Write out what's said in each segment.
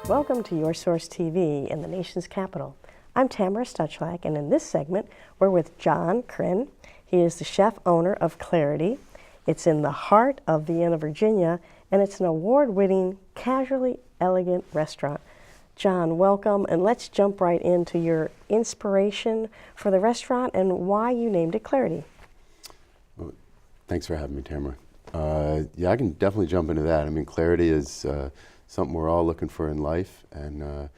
Welcome to Your Source TV in the nation's capital. I'm Tamara Stuchlak, and in this segment, we're with John Kryn. He is the chef owner of Clarity. It's in the heart of Vienna, Virginia, and it's an award-winning, casually elegant restaurant. John, welcome, and let's jump right into your inspiration for the restaurant and why you named it Clarity. Well, thanks for having me, Tamara. Yeah, I can definitely jump into that. I mean, clarity is something we're all looking for in life, and it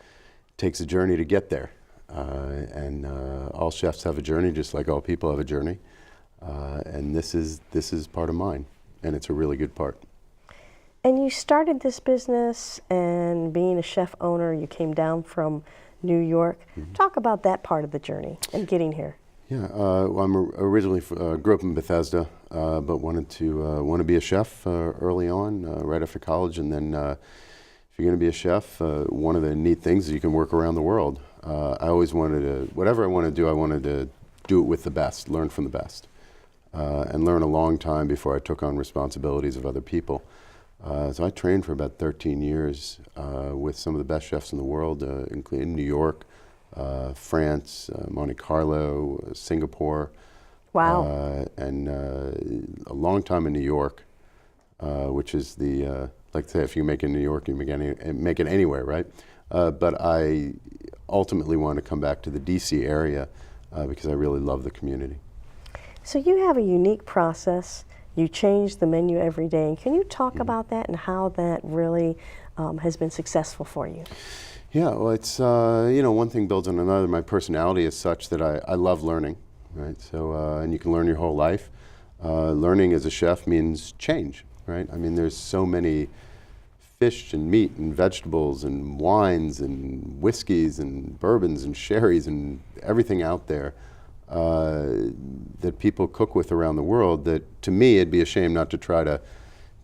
takes a journey to get there. All chefs have a journey, just like all people have a journey. And this is part of mine, and it's a really good part. And you started this business, and being a chef owner, you came down from New York. Mm-hmm. Talk about that part of the journey and getting here. Yeah, well, I'm originally grew up in Bethesda, but wanted to be a chef early on, right after college. And then, if you're going to be a chef, one of the neat things is you can work around the world. I always wanted to, whatever I wanted to do, I wanted to do it with the best, learn from the best, and learn a long time before I took on responsibilities of other people. So I trained for about 13 years with some of the best chefs in the world, including New York, France, Monte Carlo, Singapore. Wow. And a long time in New York, which is the, like I say, if you make it in New York, you make it anywhere, right? But I ultimately want to come back to the DC area because I really love the community. So you have a unique process. You change the menu every day. And can you talk about that and how that really has been successful for you? Yeah, well, it's, one thing builds on another. My personality is such that I love learning, right? So, and you can learn your whole life. Learning as a chef means change, right? I mean, there's so many fish and meat and vegetables and wines and whiskeys and bourbons and sherries and everything out there that people cook with around the world that, to me, it'd be a shame not to try to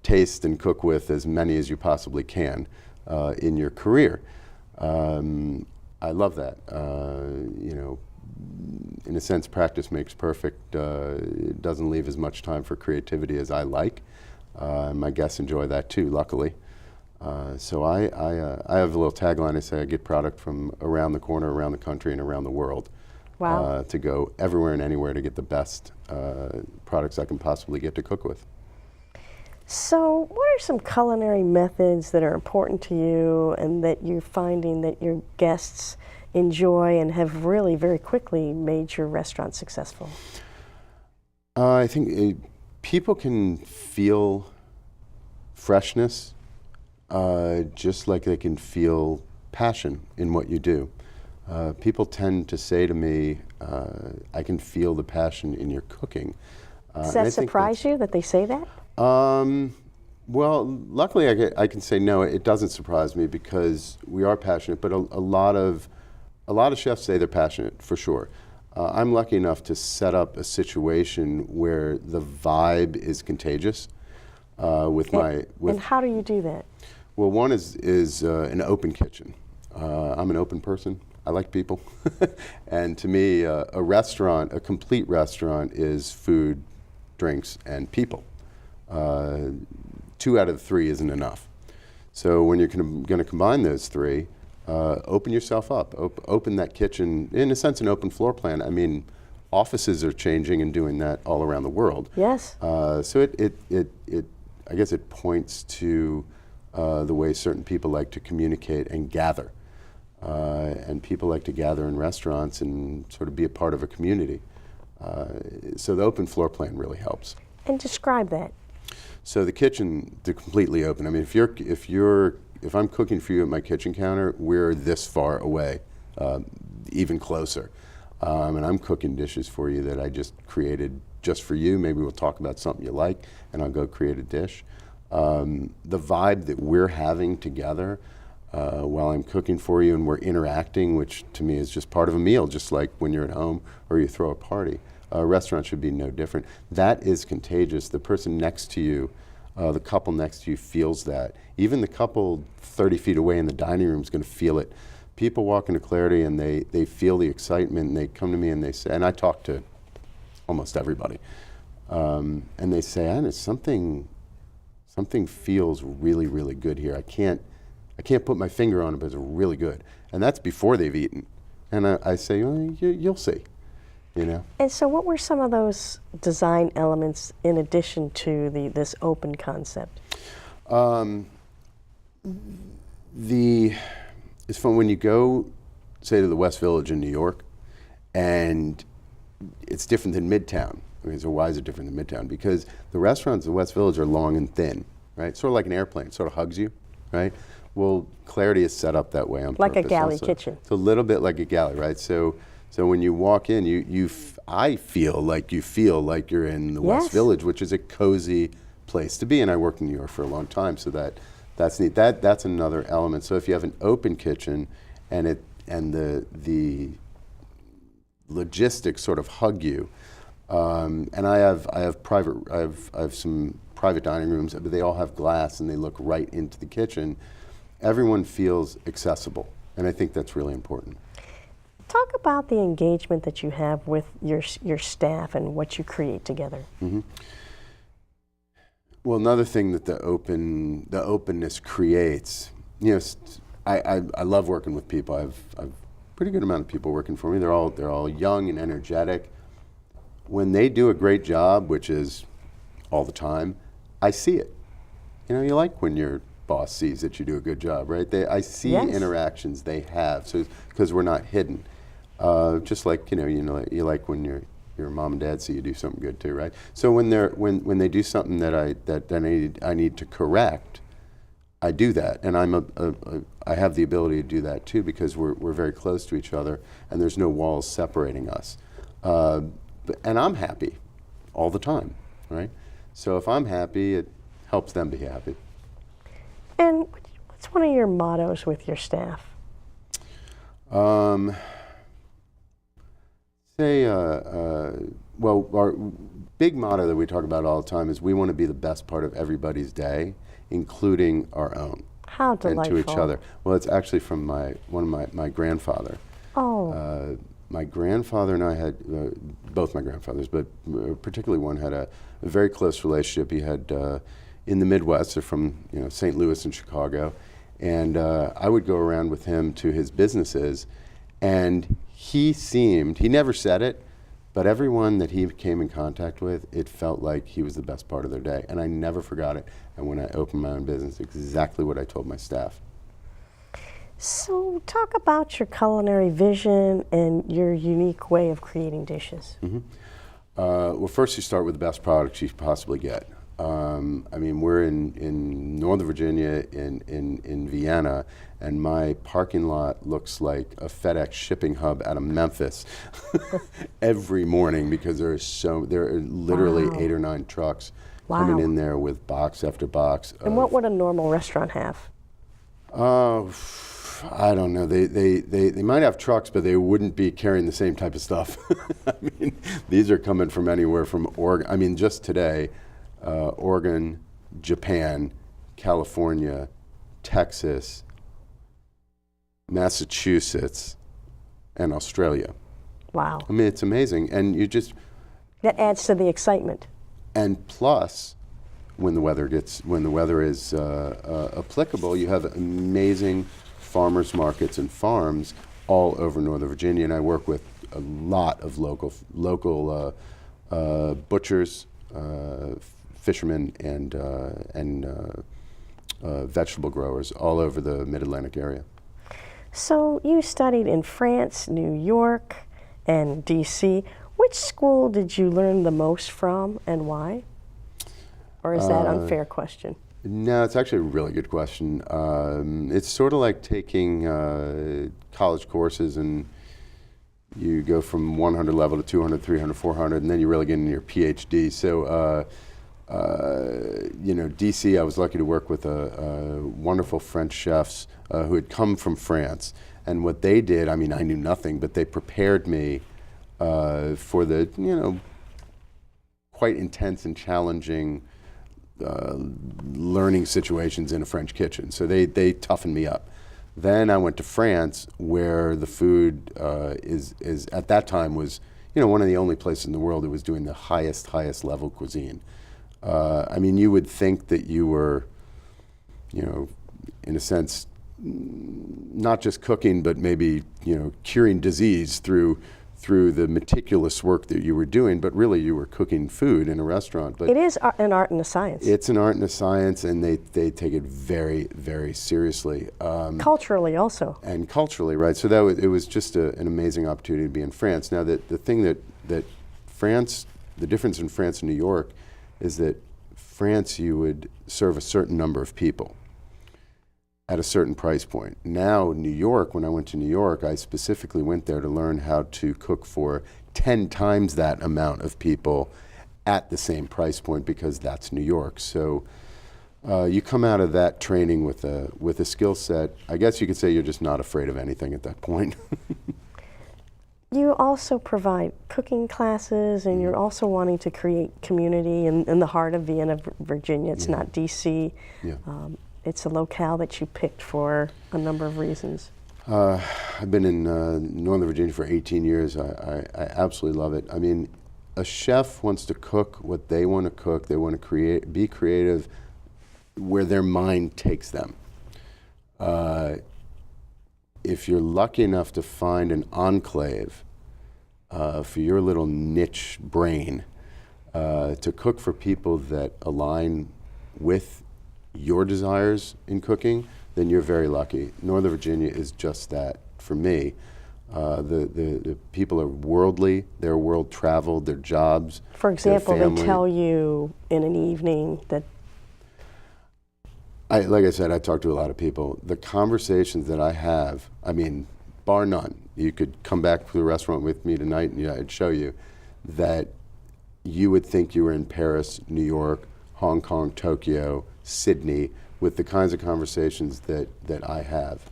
taste and cook with as many as you possibly can in your career. I love that. In a sense, practice makes perfect. It doesn't leave as much time for creativity as I like. My guests enjoy that too, luckily. So I have a little tagline. I say I get product from around the corner, around the country, and around the world. Wow. To go everywhere and anywhere to get the best products I can possibly get to cook with. So what are some culinary methods that are important to you and that you're finding that your guests enjoy and have really very quickly made your restaurant successful? I think people can feel freshness just like they can feel passion in what you do. People tend to say to me, I can feel the passion in your cooking. Does that surprise you that they say that? Well, luckily I can say no, it doesn't surprise me because we are passionate, but a lot of chefs say they're passionate, for sure. I'm lucky enough to set up a situation where the vibe is contagious And how do you do that? Well, one is an open kitchen. I'm an open person. I like people. And to me, a restaurant, a complete restaurant, is food, drinks, and people. 2 out of 3 isn't enough. So when you're going to combine those 3, open yourself up. Open that kitchen, in a sense, an open floor plan. I mean, offices are changing and doing that all around the world. Yes. So I guess it points to the way certain people like to communicate and gather. And people like to gather in restaurants and sort of be a part of a community. So the open floor plan really helps. And describe that. So the kitchen, they're completely open. I mean, if I'm cooking for you at my kitchen counter, we're this far away, even closer. And I'm cooking dishes for you that I just created just for you. Maybe we'll talk about something you like, and I'll go create a dish. The vibe that we're having together while I'm cooking for you and we're interacting, which to me is just part of a meal, just like when you're at home or you throw a party. A restaurant should be no different. That is contagious. The person next to you, the couple next to you feels that. Even the couple 30 feet away in the dining room is going to feel it. People walk into Clarity and they feel the excitement, and they come to me and they say, and I talk to almost everybody, and they say, something feels really, really good here. I can't put my finger on it, but it's really good. And that's before they've eaten. And I say, well, you'll see, you know. And so what were some of those design elements in addition to this open concept? It's fun when you go, say, to the West Village in New York, and it's different than Midtown. Okay, so why is it different than Midtown? Because the restaurants in the West Village are long and thin, right? Sort of like an airplane, sort of hugs you, right? Well, Clarity is set up that way on like purpose. A galley also. kitchen. It's a little bit like a galley, right? So when you walk in, I feel like you're in the West Village, which is a cozy place to be. And I worked in New York for a long time, so that's neat. That's another element. So if you have an open kitchen, and the logistics sort of hug you, and I have some private dining rooms, but they all have glass and they look right into the kitchen. Everyone feels accessible, and I think that's really important. Talk about the engagement that you have with your staff and what you create together. Mm-hmm. Well, another thing that the openness creates, you know, I love working with people. I've a pretty good amount of people working for me. They're all young and energetic. When they do a great job, which is all the time, I see it. You know, you like when your boss sees that you do a good job, right? I see interactions they have, so because we're not hidden. Just like you like when your mom and dad see you do something good too, right? So when they do something that I need to correct, I do that, and I have the ability to do that too because we're very close to each other, and there's no walls separating us. And I'm happy all the time, right? So if I'm happy, it helps them be happy. And what's one of your mottos with your staff? Well, our big motto that we talk about all the time is we want to be the best part of everybody's day, including our own. How delightful. And to each other. Well, it's actually from my grandfather. Oh. My grandfather and I had, both my grandfathers, but particularly one had a very close relationship. He had, in the Midwest, they're from St. Louis and Chicago, and I would go around with him to his businesses, and he never said it, but everyone that he came in contact with, it felt like he was the best part of their day, and I never forgot it. And when I opened my own business, exactly what I told my staff. So talk about your culinary vision and your unique way of creating dishes. Mm-hmm. Well, first you start with the best products you possibly get. I mean, we're in Northern Virginia, in Vienna, and my parking lot looks like a FedEx shipping hub out of Memphis every morning because there are literally 8 or 9 trucks coming in there with box after box. And what would a normal restaurant have? I don't know. They might have trucks, but they wouldn't be carrying the same type of stuff. I mean, these are coming from anywhere from Oregon. I mean, just today, Oregon, Japan, California, Texas, Massachusetts, and Australia. Wow. I mean, it's amazing. And that adds to the excitement. And plus, when the weather is applicable, you have amazing farmers markets and farms all over Northern Virginia, and I work with a lot of local butchers, fishermen, and vegetable growers all over the Mid-Atlantic area. So you studied in France, New York, and D.C. Which school did you learn the most from, and why? Or is that an unfair question? No, it's actually a really good question. It's sort of like taking college courses and you go from 100 level to 200, 300, 400, and then you really get into your PhD. So, DC, I was lucky to work with wonderful French chefs who had come from France. And what they did, I mean, I knew nothing, but they prepared me for the, quite intense and challenging learning situations in a French kitchen. So they toughened me up. Then I went to France, where the food is at that time was one of the only places in the world that was doing the highest level cuisine. I mean, you would think that you were, in a sense, not just cooking, but maybe, you know, curing disease through the meticulous work that you were doing, but really you were cooking food in a restaurant. But it is an art and a science. it's an art and a science, and they take it very, very seriously. Culturally also. And culturally, right? So it was just an amazing opportunity to be in France. Now, the thing that France, the difference in France and New York is that France, you would serve a certain number of people at a certain price point. Now, New York, when I went to New York, I specifically went there to learn how to cook for 10 times that amount of people at the same price point, because that's New York. So you come out of that training with a skill set. I guess you could say you're just not afraid of anything at that point. You also provide cooking classes, and you're also wanting to create community in the heart of Vienna, Virginia. It's not D.C. Yeah. It's a locale that you picked for a number of reasons. I've been in Northern Virginia for 18 years. I absolutely love it. I mean, a chef wants to cook what they want to cook. They want to be creative where their mind takes them. If you're lucky enough to find an enclave for your little niche brain to cook for people that align with your desires in cooking, then you're very lucky. Northern Virginia is just that for me. The people are worldly, they're world traveled, their jobs. For example, they tell you in an evening that like I said, I talk to a lot of people. The conversations that I have, I mean, bar none. You could come back to the restaurant with me tonight and I'd show you that you would think you were in Paris, New York, Hong Kong, Tokyo, Sydney, with the kinds of conversations that I have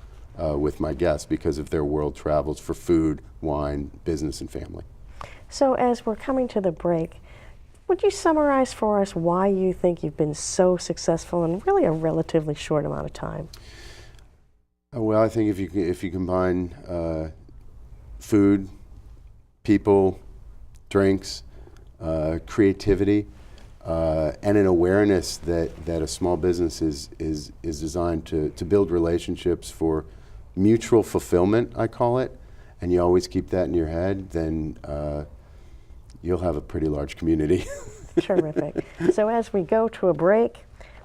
with my guests because of their world travels for food, wine, business, and family. So as we're coming to the break, would you summarize for us why you think you've been so successful in really a relatively short amount of time? Well, I think if you combine food, people, drinks, creativity, and an awareness that a small business is designed to build relationships for mutual fulfillment, I call it, and you always keep that in your head, then you'll have a pretty large community. Terrific. So as we go to a break,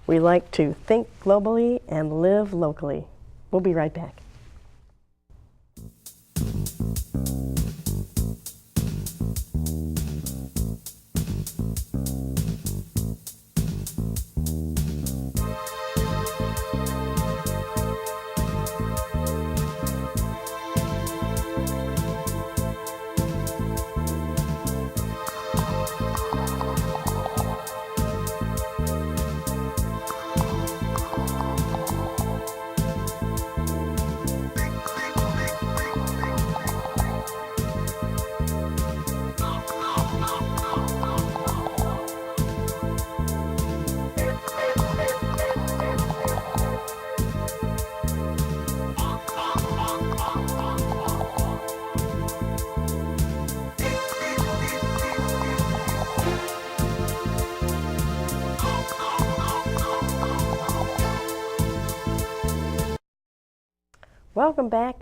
we like to think globally and live locally. We'll be right back. Welcome back